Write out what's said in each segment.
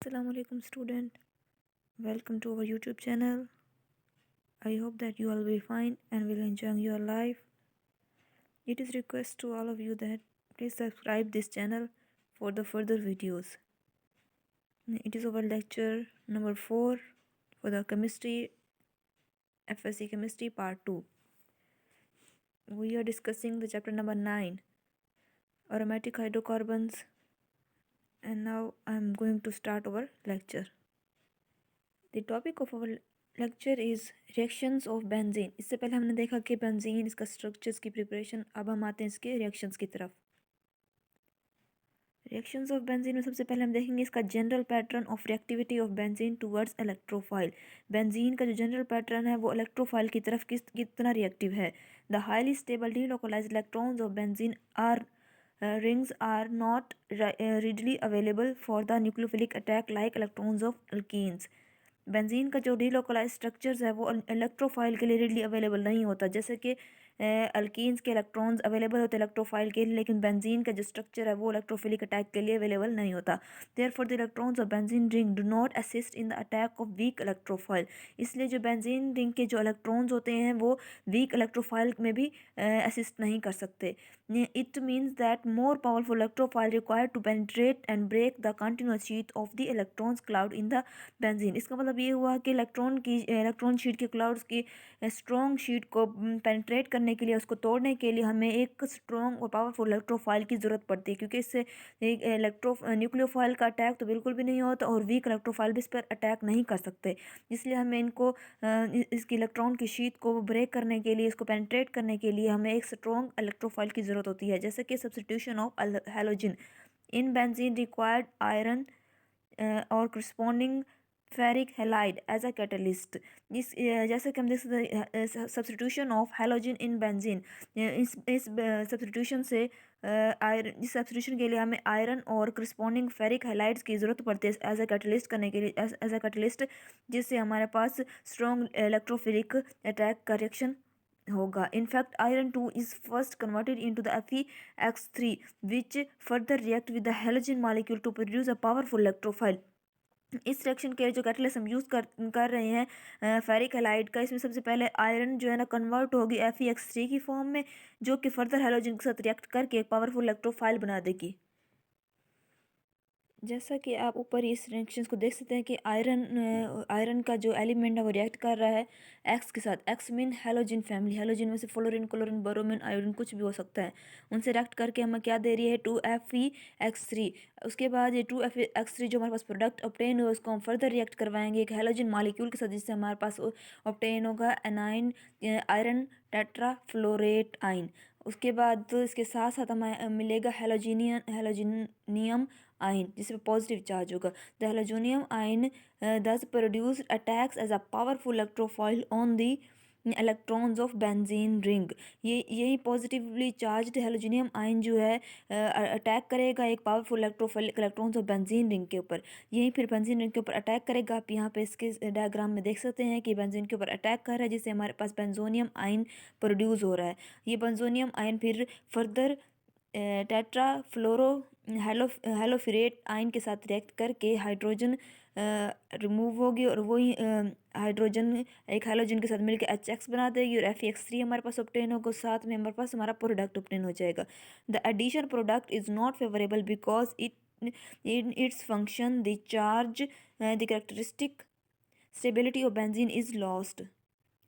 Assalamu alaikum student. Welcome to our YouTube channel. I hope that you all will be fine and will enjoy your life. It is request to all of you that please subscribe this channel for the further videos. It is our lecture number 4 for the chemistry FSC chemistry part 2. We are discussing the chapter number 9 aromatic hydrocarbons, and now I am going to start our lecture. The topic of our lecture is reactions of benzene. इससे पहले हमने देखा कि benzene, इसका structures की preparation. अब हम आते हैं इसके रिएक्शंस की तरफ। रिएक्शंस ऑफ बेंजीन में सबसे पहले हम देखेंगे इसका general pattern of reactivity of benzene towards electrophile. Benzene का जो जनरल पैटर्न है वो इलेक्ट्रोफाइल की तरफ कितना रिएक्टिव है। The highly stable delocalised electrons of benzene are rings are not readily available for the nucleophilic attack like electrons of alkenes। Benzene का जो डीलोकलाइज स्ट्रक्चर्स है वो इलेक्ट्रोफाइल के लिए रेडली अवेलेबल नहीं होता, जैसे कि अल्कीन्स के इलेक्ट्रॉन्स अवेलेबल होते हैं इलेक्ट्रोफाइल के लिए, लेकिन बेंजीन का जो स्ट्रक्चर है वो इलेक्ट्रोफिलिक अटैक के लिए अवेलेबल नहीं होता। Therefore the electrons of benzene ring do not assist in the attack of weak electrophile. इसलिए जो बेंजीन रिंग के जो इलेक्ट्रॉन्स होते हैं वो वीक इलेक्ट्रोफाइल में भी असिस्ट नहीं कर सकते। It means that more powerful electrophile required to penetrate and break the continuous sheet of the electrons cloud in the benzene. इसका मतलब ये हुआ कि इलेक्ट्रॉन शीट के क्लाउड्स की स्ट्रॉन्ग शीट को पेनिट्रेट करने के लिए, उसको तोड़ने के लिए हमें एक स्ट्रॉन्ग और पावरफुल इलेक्ट्रोफाइल की ज़रूरत पड़ती है, क्योंकि इससे न्यूक्लियोफाइल का अटैक तो बिल्कुल भी नहीं होता और वीक इलेक्ट्रोफाइल भी इस पर अटैक नहीं कर सकते। इसलिए हमें इनको इसकी इलेक्ट्रॉन की शीट को ब्रेक करने के लिए, इसको पेनिट्रेट करने के लिए हमें एक स्ट्रॉन्ग इलेक्ट्रोफाइल की ज़रूरत होती है, जैसे कि substitution of halogen in benzene required iron और corresponding ferric halide as a catalyst. इस जैसे कि हम देख सकते हैं substitution of halogen in benzene, इस सब्स्टिट्यूशन से आयरन, इस सब्स्टिट्यूशन के लिए हमें आयरन और करस्पॉन्डिंग फेरिक हैलाइड्स की ज़रूरत पड़ती है एज अ कैटलिस्ट करने के लिए, एज अ कैटलिस्ट, जिससे हमारे पास स्ट्रॉन्ग इलेक्ट्रोफिलिक अटैक का रिएक्शन होगा। In fact iron 2 is first converted into the Fe(X3) which further react with the halogen molecule to produce a powerful electrophile. इस रिएक्शन के जो कैटलिस्ट हम यूज़ कर रहे हैं फेरिक हैलाइड का, इसमें सबसे पहले आयरन जो है ना कन्वर्ट होगी Fe(X3) की फॉर्म में, जो कि फर्दर हैलोजन के साथ रिएक्ट करके एक पावरफुल इलेक्ट्रोफाइल बना देगी। जैसा कि आप ऊपर इस रिएक्शंस को देख सकते हैं कि आयरन का जो एलिमेंट है वो रिएक्ट कर रहा है एक्स के साथ। X mean halogen family, halogen में से फ्लोरीन, क्लोरीन, बोरोमीन, आयोडीन कुछ भी हो सकता है, उनसे रिएक्ट करके हमें क्या दे रही है 2Fe(X3). उसके बाद ये 2Fe(X3) जो हमारे पास प्रोडक्ट ऑब्टेन हुआ उसको हम फर्दर रिएक्ट करवाएंगे एक हैलोजन मॉलिक्यूल के साथ, जिससे हमारे पास ऑब्टेन होगा एनाइन आयरन टेट्राफ्लोरेट आइन। उसके बाद तो इसके साथ साथ हमें मिलेगा हैलोजिनियम आइन, जिसमें पॉजिटिव चार्ज होगा। The halogenium ion thus produce attacks as a powerful electrophile on the electrons of benzene ring. यही पॉजिटिवली चार्ज्ड हैलोजोनियम आइन जो है अटैक करेगा एक powerful electrophile electrons of benzene ring के ऊपर। यही फिर बेंजीन रिंग के ऊपर अटैक करेगा। आप यहाँ पे इसके डायग्राम में देख सकते हैं कि बेंजीन के ऊपर अटैक कर रहा है, जिससे हमारे पास बेंजोनियम आइन प्रोड्यूस हो रहा है। ये बेंजोनियम आइन फिर फर्दर टेट्राफ्लोरो हैलोफिरेट आइन के साथ रिएक्ट करके हाइड्रोजन रिमूव होगी, और वही हाइड्रोजन एक हैलोजन के साथ मिलकर HX बना देगी, और Fe(X3) हमारे पास ऑब्टेन होगा, साथ में हमारे पास हमारा प्रोडक्ट ऑब्टेन हो जाएगा। The addition product is not favourable because its function the charge the characteristic stability of benzene is lost.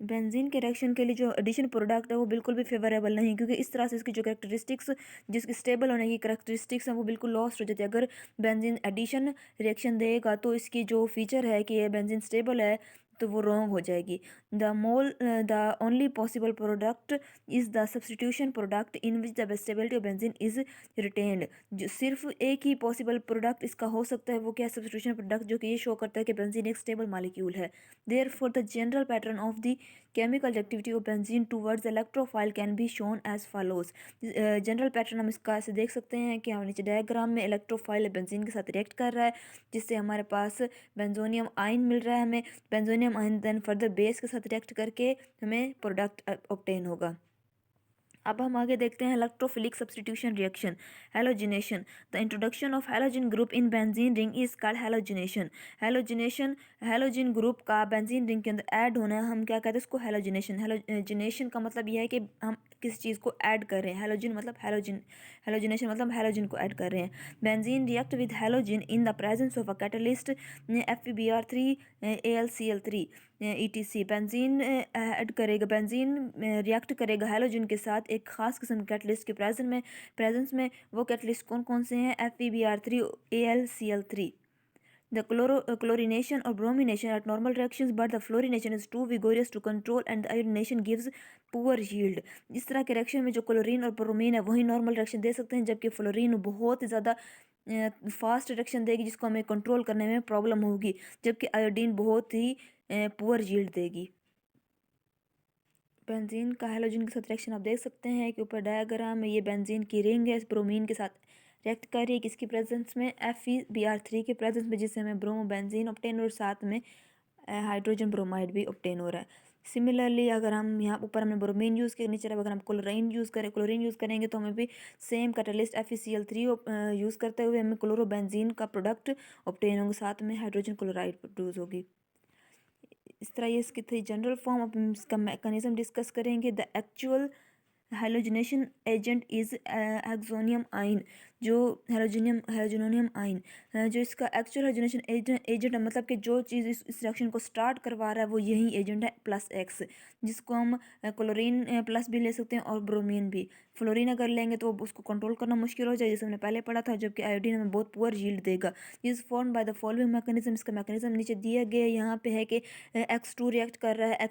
Benzene के रिएक्शन के लिए जो एडिशन प्रोडक्ट है वो बिल्कुल भी फेवरेबल नहीं, क्योंकि इस तरह से इसकी जो कैरेक्टरिस्टिक्स, जिसकी स्टेबल होने की कैरेक्टरिस्टिक्स हैं वो बिल्कुल लॉस्ट हो जाती है। अगर बेंजीन एडिशन रिएक्शन देगा तो इसकी जो फीचर है कि ये बेंजीन स्टेबल है तो वो रॉन्ग हो जाएगी। The only possible product is the substitution product in which the stability of benzene is retained. जो सिर्फ एक ही पॉसिबल प्रोडक्ट इसका हो सकता है वो क्या, सब्सटीट्यूशन प्रोडक्ट, जो कि ये शो करता है कि बेंजीन एक स्टेबल मॉलिक्यूल है। Therefore, the general pattern of the chemical reactivity of benzene towards electrophile can be shown as follows। General pattern हम इसका ऐसे देख सकते हैं कि हम नीचे डायग्राम में इलेक्ट्रोफाइल बेंजीन के साथ रिएक्ट कर रहा है, जिससे हमारे पास बेंजोनियम आइन मिल रहा है। हमें बेंजोनियम आइन देन फर्दर बेस के साथ रिएक्ट करके हमें प्रोडक्ट ऑब्टेन होगा। अब हम आगे देखते हैं electrophilic substitution reaction, halogenation. The introduction of halogen group in benzene ring is called halogenation. Halogenation, halogen group का बेंजीन रिंग के अंदर ऐड होना, हम क्या कहते हैं इसको, हैलोजिनेशन। हैलोजिनेशन का मतलब यह है कि हम किसी चीज़ को ऐड कर रहे हैं। हैलोजन मतलब हैलोजन, हैलोजिनेशन मतलब हैलोजन को ऐड कर रहे हैं। Benzene react with halogen in the presence of a catalyst FeBr3 AlCl3 ETC। Benzene add करेगा, बेंजीन रिएक्ट करेगा हैलोजन के साथ एक खास किस्म के कैटलिस्ट के प्रेजेंस में। वो कैटलिस्ट कौन कौन से हैं? FeBr3 AlCl3। The chlorination or bromination are normal reactions, but the fluorination is too vigorous to control and the ionization gives poor yield। इस तरह के रिएक्शन में जो क्लोरीन और ब्रोमीन है वही नॉर्मल रिएक्शन दे सकते हैं, जबकि फ्लोरीन बहुत ही ज़्यादा फास्ट रिएक्शन देगी जिसको हमें कंट्रोल करने में प्रॉब्लम होगी, जबकि आयोडीन बहुत ही पुअर यील्ड देगी। बेंजीन का हैलोजन के साथ रिएक्शन आप देख सकते हैं कि ऊपर डायग्राम में ये बेंजीन की रिंग है, इस ब्रोमीन के साथ रिएक्ट कर रही है किसकी प्रेजेंस में? FeBr3 के प्रेजेंस में, जिससे हमें ब्रोमो बेंजीन ऑब्टेन और साथ में हाइड्रोजन ब्रोमाइड भी ऑब्टेन हो रहा है। सिमिलरली अगर हम यहाँ ऊपर हमने ब्रोमीन यूज़ किया, नीचे अगर हम क्लोरीन यूज़ करेंगे तो हमें भी सेम कैटलिस्ट FeCl3 यूज़ करते हुए हमें क्लोरोबेंजीन का प्रोडक्ट ऑब्टेन होगा, साथ में हाइड्रोजन क्लोराइड प्रोड्यूस होगी। इस तरह ये इसकी थी जनरल फॉर्म। अब हम इसका मैकेनिज्म डिस्कस करेंगे। The actual halogenation agent is oxonium ion. जो हैलोजोनियम आइन जो इसका एक्चुअल हैलोजिनेशन एजेंट है, मतलब कि जो चीज़ इस रिएक्शन को स्टार्ट करवा रहा है वो यही एजेंट है +X, जिसको हम क्लोरीन प्लस भी ले सकते हैं और ब्रोमीन भी। फ्लोरीन अगर लेंगे तो उसको कंट्रोल करना मुश्किल हो जाए, जैसे हमने पहले पढ़ा था, जबकि आयोडीन हमें बहुत पुअर यील्ड देगा। Is form by the following mechanism. इसका मैकेनिज्म नीचे दिया गया यहाँ पे है कि X2 रिएक्ट कर रहा है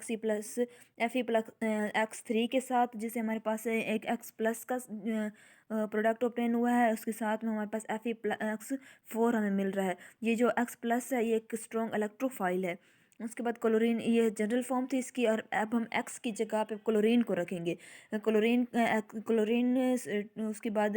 Fe+X3 के साथ, जिससे हमारे पास एक X+ का प्रोडक्ट ऑब्टेन हुआ है, उसके साथ में हमारे पास Fe+X4 हमें मिल रहा है। ये जो X+ है ये एक स्ट्रॉन्ग इलेक्ट्रोफाइल है। उसके बाद क्लोरीन, ये जनरल फॉर्म थी इसकी, और अब हम X की जगह पे क्लोरीन को रखेंगे। क्लोरीन उसके बाद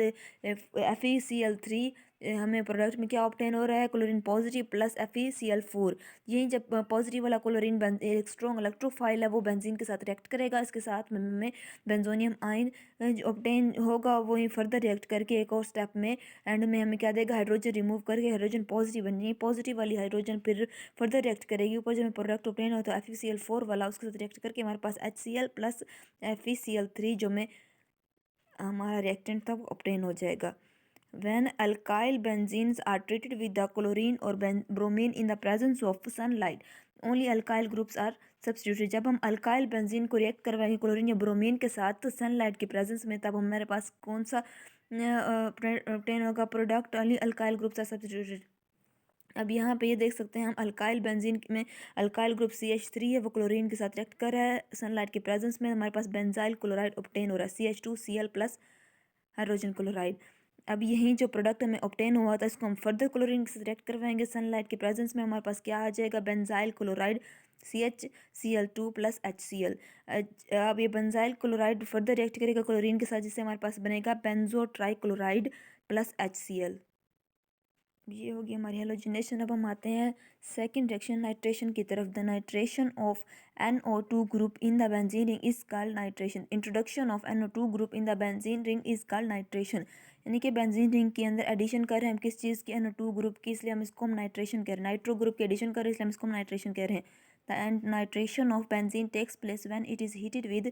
FeCl3 हमें प्रोडक्ट में क्या ऑब्टेन हो रहा है? Chlorine positive plus FeCl4। यही जब पॉजिटिव वाला क्लोरीन एक स्ट्रॉन्ग इलेक्ट्रोफाइल है, वो बेंजीन के साथ रिएक्ट करेगा, इसके साथ में हमें बेंजोनियम आइन ऑब्टेन होगा। वही फर्दर रिएक्ट करके एक और स्टेप में एंड में हमें क्या देगा? हाइड्रोजन रिमूव करके हाइड्रोजन पॉजिटिव बन जाएगी। पॉजिटिव वाली हाइड्रोजन फिर फर्दर रिएक्ट करेगी, ऊपर जो हमें प्रोडक्ट ऑब्टेन होता है FeCl4 वाला, उसके साथ रिएक्ट करके हमारे पास HCl प्लस FeCl3 जो में हमारा रिएक्टेंट था वो ऑब्टेन हो जाएगा। When alkyl benzenes are treated with the chlorine or bromine in the presence of sunlight, only alkyl groups are substituted। जब हम अल्काइल बेंजीन को रिएक्ट करवाएंगे क्लोरीन या ब्रोमीन के साथ सनलाइट की प्रेजेंस में, तब हमारे पास कौन सा ऑब्टेन होगा product? Only alkyl groups are substituted. अब यहाँ पे ये देख सकते हैं हम अल्काइल बेंजीन में अल्काइल ग्रुप CH3 है, वो क्लोरीन के साथ रिएक्ट कर रहा है सनलाइट की प्रेजेंस में, हमारे पास बेंजाइल क्लोराइड ऑब्टेन हो रहा है CH2Cl प्लस हाइड्रोजन क्लोराइड। अब यही जो प्रोडक्ट हमें ऑब्टेन हुआ था इसको हम फर्दर क्लोरीन के साथ रिएक्ट करवाएंगे सनलाइट के प्रेजेंस में, हमारे पास क्या आ जाएगा? Benzyl chloride CHCl2 plus HCl। अब ये बेंजाइल क्लोराइड फर्दर रिएक्ट करेगा क्लोरीन के साथ, जिससे हमारे पास बनेगा बेंजो ट्राइक्लोराइड प्लस HCl। ये होगी हमारी हेलोजिनेशन। अब हम आते हैं सेकंड रिएक्शन नाइट्रेशन की तरफ। The nitration of NO2 group in the benzene ring is called nitration. Introduction of NO2 group in the benzene ring is called nitration. यानी कि बेंजीन रिंग के अंदर एडिशन कर रहे हैं हम किस चीज़ की? NO2 ग्रुप की, इसलिए हम इसको हम नाइट्रेशन कह रहे हैं। नाइट्रो ग्रुप की एडिशन कर रहे हैं इसलिए हम इसको नाइट्रेशन कह रहे हैं। The nitration of benzene takes place when it is heated with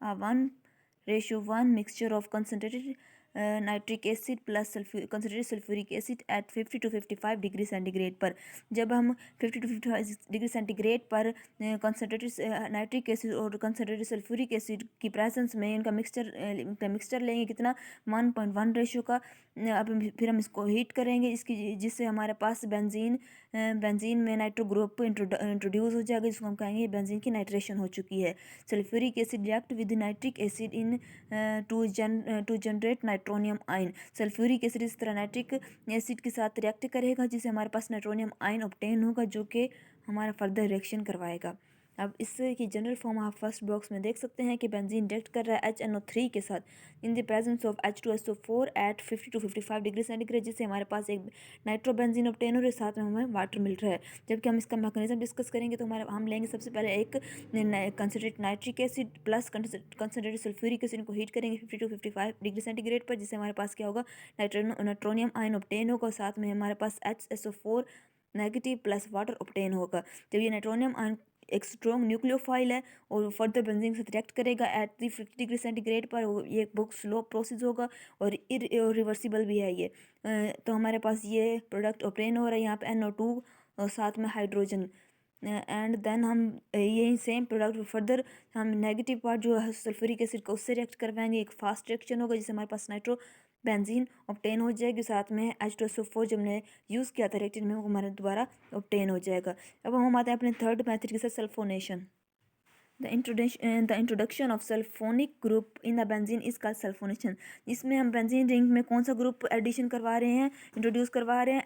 1:1 mixture of concentrated nitric acid plus concentrated sulphuric acid at 50 to 55 degree centigrade पर। जब हम 50 to 55 डिग्री सेंटीग्रेड पर कंसनट्रेटेड नाइट्रिक एसिड और concentrated sulphuric acid की presence में इनका mixture लेंगे कितना? 1:1 रेशियो का। अब फिर हम इसको हीट करेंगे इसकी, जिससे हमारे पास बेंजीन में नाइट्रो ग्रुप इंट्रोड्यूस हो जाएगा, जिसको हम कहेंगे बेंजीन की नाइट्रेशन हो चुकी है। Sulphuric acid react with nitric acid in to generate nitronium ion. Sulphuric acid इस तरह नाइट्रिक एसिड के साथ रिएक्ट करेगा, जिससे हमारे पास नाइट्रोनियम आइन ऑब्टेन होगा, जो कि हमारा फर्दर रिएक्शन करवाएगा। अब इससे की जनरल फॉर्म आप फर्स्ट बॉक्स में देख सकते हैं कि बेंजीन रिएक्ट कर रहा है HNO3 के साथ in the presence of H2SO4 at 50 to 55 degree centigrade, जिससे हमारे पास एक नाइट्रोबेंजीन ऑब्टेन हो रहा है, साथ में हमें वाटर मिल रहा है। जबकि हम इसका मैकेनिज्म डिस्कस करेंगे तो हम लेंगे सबसे पहले एक concentrate nitric acid plus concentrated sulphuric acid को हीट करेंगे 50 to 55 डिग्री सेंटीग्रेड पर, जिससे हमारे पास क्या होगा, नाइट्रोनियम आयन ऑब्टेन होगा, साथ में हमारे पास HSO4 negative plus water obtain होगा। जब ये नाइट्रोनियम आयन एक स्ट्रॉन्ग न्यूक्लियोफाइल है और फर्दर बेंजीन से रिएक्ट करेगा एट 350 डिग्री सेंटीग्रेड पर, ये बहुत स्लो प्रोसेस होगा और इरिवर्सिबल भी है ये। तो हमारे पास ये प्रोडक्ट ऑब्टेन हो रहा है यहाँ पे NO2 और साथ में हाइड्रोजन, एंड देन हम यही सेम प्रोडक्ट फर्दर हम नेगेटिव पार्ट जो है सल्फ्यूरिक एसिड का उससे रिएक्ट करवाएंगे, एक फास्ट रिएक्शन होगा जिससे हमारे पास नाइट्रो बेंजीन ऑब्टेन हो जाएगी, साथ में H2SO4 जब हमने यूज़ किया था रिएक्शन में वो हमारे दोबारा ऑब्टेन हो जाएगा। अब हम आते हैं अपने थर्ड मेथड के साथ sulphonation. The introduction of sulfonic group in the benzene is called sulfonation। इसमें हम बेंजीन रिंग में कौन सा ग्रुप एडिशन करवा रहे हैं, इंट्रोड्यूस करवा रहे हैं,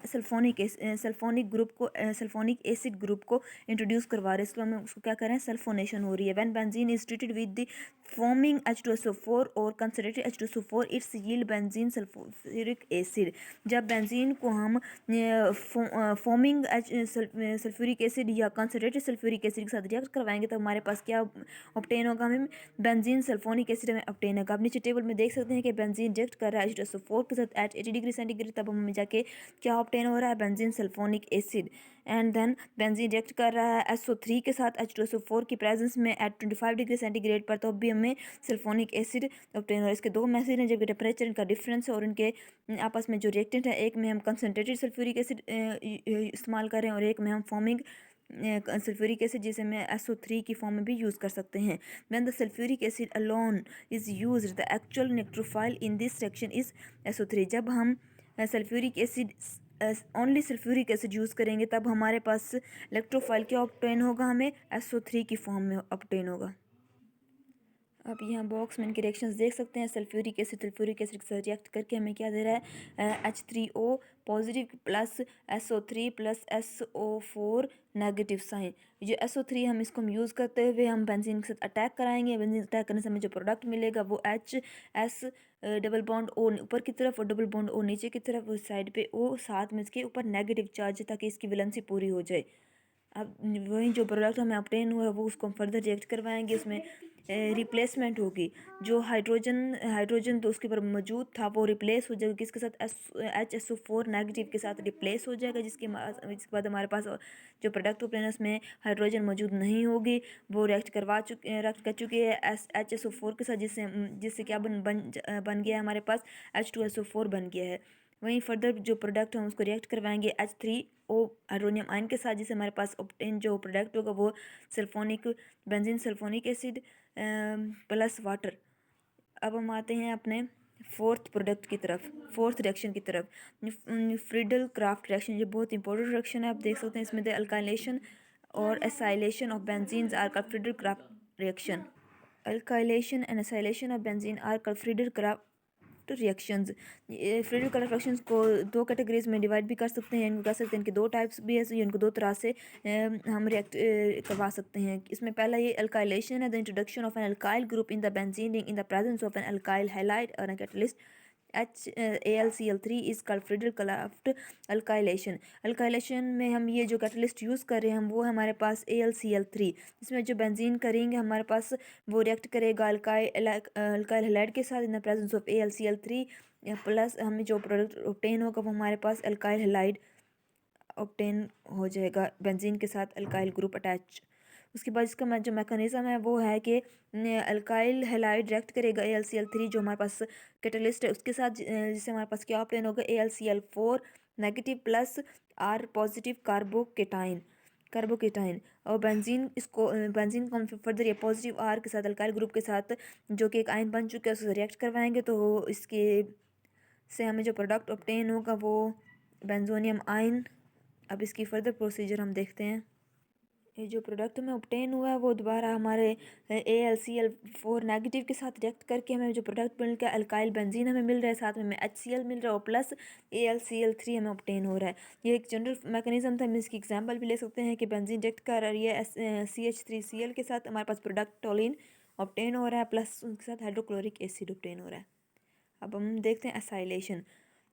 सल्फोनिक ग्रुप को, सल्फोनिक एसिड ग्रुप को इंट्रोड्यूस करवा रहे हैं, इसको हमें उसको क्या कर रहे हैं, सल्फोनेशन हो रही है। When benzene is treated with the forming H2SO4 और concentrated H2SO4 it's yield benzene sulphuric acid. जब बेंजीन को हम फॉर्मिंग सल्फ्यूरिक एसिड या कंसनट्रेटेड सल्फ्यूरिक एसिड के साथ रिएक्ट करवाएंगे तो हमारे पास क्या ऑब्टेन होगा, हमें बेंजीन सल्फोनिक एसिड में ऑब्टेन होगा। आप नीचे टेबल में देख सकते हैं कि बेंजीन रिएक्ट कर रहा है H2SO4 के साथ एट 80 डिग्री सेंटीग्रेड, तब हमें जाके क्या ऑब्टेन हो रहा है, benzene sulphonic acid. And then benzene react कर रहा है SO3 के साथ H2SO4 की प्रेजेंस में एट 25 डिग्री सेंटीग्रेड पर, तो भी हमें सल्फोनिक एसिड ऑब्टेन हो रहा है। इसके दो मैसेज हैं, जबकि टेम्परेचर इनका डिफरेंस है और इनके आपस में जो रिएक्टेंट है, एक में हम कंसनट्रेटेड सल्फ्यूरिक एसिड इस्तेमाल कर रहे हैं और एक में हम फॉर्मिंग सल्फ्यूरिक एसिड, जिसे मैं SO3 की फॉर्म में भी यूज़ कर सकते हैं। When the sulphuric acid alone is used the actual electrophile in this section is SO3। जब हम sulphuric acid only sulphuric acid use करेंगे तब हमारे पास इलेक्ट्रोफाइल क्या ऑब्टेन होगा, हमें SO3 की फॉर्म में ऑब्टेन होगा। आप यहाँ बॉक्स में इनके रिएक्शंस देख सकते हैं। सल्फ्यूरिक एसिड के साथ रिएक्ट करके हमें क्या दे रहा है, H3O positive plus SO3 plus SO4 negative sign. जो SO3 हम इसको यूज़ करते हुए हम बेंजीन के साथ अटैक कराएंगे, बेंजीन अटैक करने से हमें जो प्रोडक्ट मिलेगा वो HS डबल बॉन्ड O ऊपर की तरफ और डबल बॉन्ड O नीचे की तरफ, उस साइड पे O, साथ में इसके ऊपर नेगेटिव चार्ज, ताकि इसकी वैलेंसी पूरी हो जाए। अब वही जो प्रोडक्ट हमें ऑब्टेन हुआ है वो उसको हम फर्दर रिएक्ट करवाएंगे, उसमें रिप्लेसमेंट होगी। जो हाइड्रोजन तो उसके ऊपर मौजूद था वो रिप्लेस हो जाएगा किसके साथ, HSO4 नेगेटिव के साथ रिप्लेस हो जाएगा, जिसके बाद हमारे पास जो प्रोडक्ट ऑब्टेन है उसमें हाइड्रोजन मौजूद नहीं होगी, वो रिएक्ट कर चुकी है HSO4 के साथ, जिससे क्या बन गया हमारे पास H2SO4 बन गया है। वहीं फर्दर जो प्रोडक्ट हम उसको रिएक्ट करवाएंगे H3O हाइड्रोनियम आयन के साथ, जिससे हमारे पास ऑब्टेन जो प्रोडक्ट होगा वो benzene sulphonic acid plus water. अब हम आते हैं अपने फोर्थ प्रोडक्ट की तरफ, फोर्थ रिएक्शन की तरफ, फ्रीडल क्राफ्ट रिएक्शन। ये बहुत इंपॉर्टेंट रिएक्शन है, आप देख सकते हैं इसमें द अल्काइलेशन और acylation of benzenes are called Friedel Craft reaction. Alkylation and acylation of benzene are called Friedel Craft reactions. Friedel Craft reactions को दो कैटेगरीज में डिवाइड भी कर सकते हैं, इनको कह सकते हैं इनके दो टाइप्स भी है, तो इनको दो तरह से हम रिएक्ट करवा सकते हैं। इसमें पहला ये अल्काइलेशन है, the introduction of an alkyl group in the benzene ring in the presence of an alkyl halide और catalyst AlCl3 is called Friedel Crafts alkylation. Alkylation में हम ये जो कैटलिस्ट यूज़ कर रहे हैं हम वो हमारे पास AlCl3, इसमें जो बेंजीन करेंगे हमारे पास वो रिएक्ट करेगा अल्काइल हैलाइड के साथ in the presence of AlCl3, plus हमें जो प्रोडक्ट ऑब्टेन होगा वो हमारे पास अल्काइल हैलाइड ऑब्टेन हो जाएगा बेंजीन के साथ अल्काइल ग्रुप अटैच। उसके बाद इसका जो मैकेनिज्म है वो है कि अल्काइल हैलाइड रिएक्ट करेगा AlCl3 जो हमारे पास कैटलिस्ट है उसके साथ, जिससे हमारे पास क्या ऑब्टेन होगा, AlCl4 negative plus R positive carbocation. और बेंजीन को हम फर्दर ये पॉजिटिव R के साथ अल्काइल ग्रुप के साथ जो कि एक आयन बन चुका है उससे रिएक्ट करवाएंगे, तो इसके से हमें जो प्रोडक्ट ऑब्टेन होगा वो बेंजोनियम आयन। अब इसकी फर्दर प्रोसीजर हम देखते हैं। ये जो प्रोडक्ट में ऑब्टेन हुआ है वो दोबारा हमारे AlCl4 नेगेटिव के साथ रिएक्ट करके हमें जो प्रोडक्ट मिल गया अल्काइल बेंजीन हमें मिल रहा है, साथ में हमें HCl मिल रहा है और प्लस AlCl3 हमें ऑब्टेन हो रहा है। ये एक जनरल मैकेनिज्म था, हम इसकी एग्जांपल भी ले सकते हैं कि बेंजीन रिएक्ट कर रही है CH3Cl के साथ, हमारे पास प्रोडक्ट टोलिन ऑब्टेन हो रहा है, प्लस उनके साथ हाइड्रोक्लोरिक एसिड ऑब्टेन हो रहा है। अब हम देखते हैं acylation,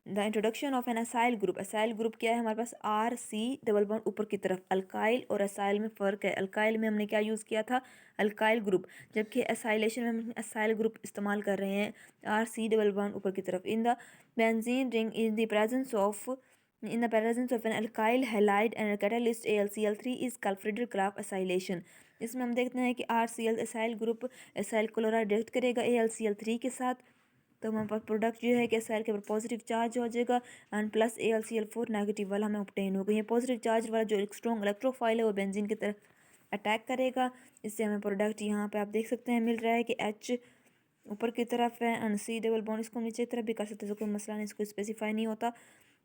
the introduction of an acyl group. Acyl group क्या है, हमारे पास RC डबल बॉन्ड ऊपर की तरफ। अल्काइल और असाइल में फ़र्क है, अल्काइल में हमने क्या यूज़ किया था, अल्काइल ग्रुप, जबकि असाइलेशन में हम असाइल ग्रुप इस्तेमाल कर रहे हैं, RC डबल बॉन्ड ऊपर की तरफ। इन the benzene ring in the presence of an alkyl halide and a catalyst AlCl3 is called Friedel-Crafts acylation। इसमें हम देखते हैं कि RCl acyl group acyl chloride react करेगा AlCl3 के साथ, तो हमारे पास प्रोडक्ट जो है कि असाइल के ऊपर पॉजिटिव चार्ज हो जाएगा एंड प्लस AlCl4 नेगेटिव वाला हमें ऑब्टेन होगा। ये पॉजिटिव चार्ज वाला जो एक स्ट्रॉन्ग इलेक्ट्रोफाइल है वो बेंजीन की तरफ अटैक करेगा, इससे हमें प्रोडक्ट यहाँ पे आप देख सकते हैं मिल रहा है कि H ऊपर की तरफ है एंड C डबल बॉन्ड, इसको हम नीचे की तरफ भी कर सकते हैं, कोई मसला नहीं, इसको स्पेसिफाई नहीं होता।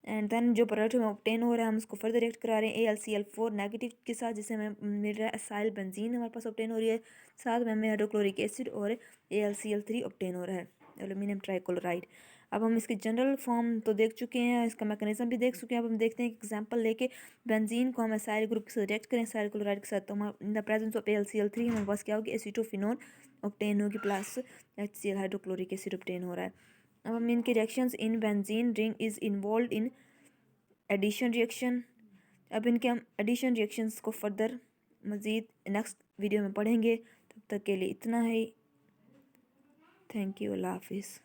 एंड देन जो प्रोडक्ट हमें ऑब्टेन हो रहा है हम उसको फर्दर रिएक्ट करा रहे हैं AlCl4 नेगेटिव के साथ, जिससे हमें मिल रहा है असाइल बेंजीन हमारे पास ऑब्टेन हो रही है, साथ में हमें हाइड्रोक्लोरिक एसिड और AlCl3 ऑब्टेन हो रहा है, एल्यूमिनियम ट्राइक्लोराइड। अब हम इसकी जनरल फॉर्म तो देख चुके हैं, इसका मैकेनिज्म भी देख चुके हैं। अब हम देखते हैं कि एग्जांपल लेके बेंजीन को हम असाइल ग्रुप के साथ रिएक्ट करें असाइल क्लोराइड के साथ, तो हम इन द प्रेजेंस ऑफ AlCl3 हमारे पास क्या होगी, एसीटोफिनोल ऑब्टेन होगी, plus HCl hydrochloric acid obtain हो रहा है। अब हम इनके reactions in benzene ring is involve in addition reaction. अब इनके हम एडिशन रिएक्शंस को फर्दर मज़ीद नेक्स्ट वीडियो में पढ़ेंगे, तब तक के लिए इतना ही। थैंक यू, अल्लाह हाफिज़।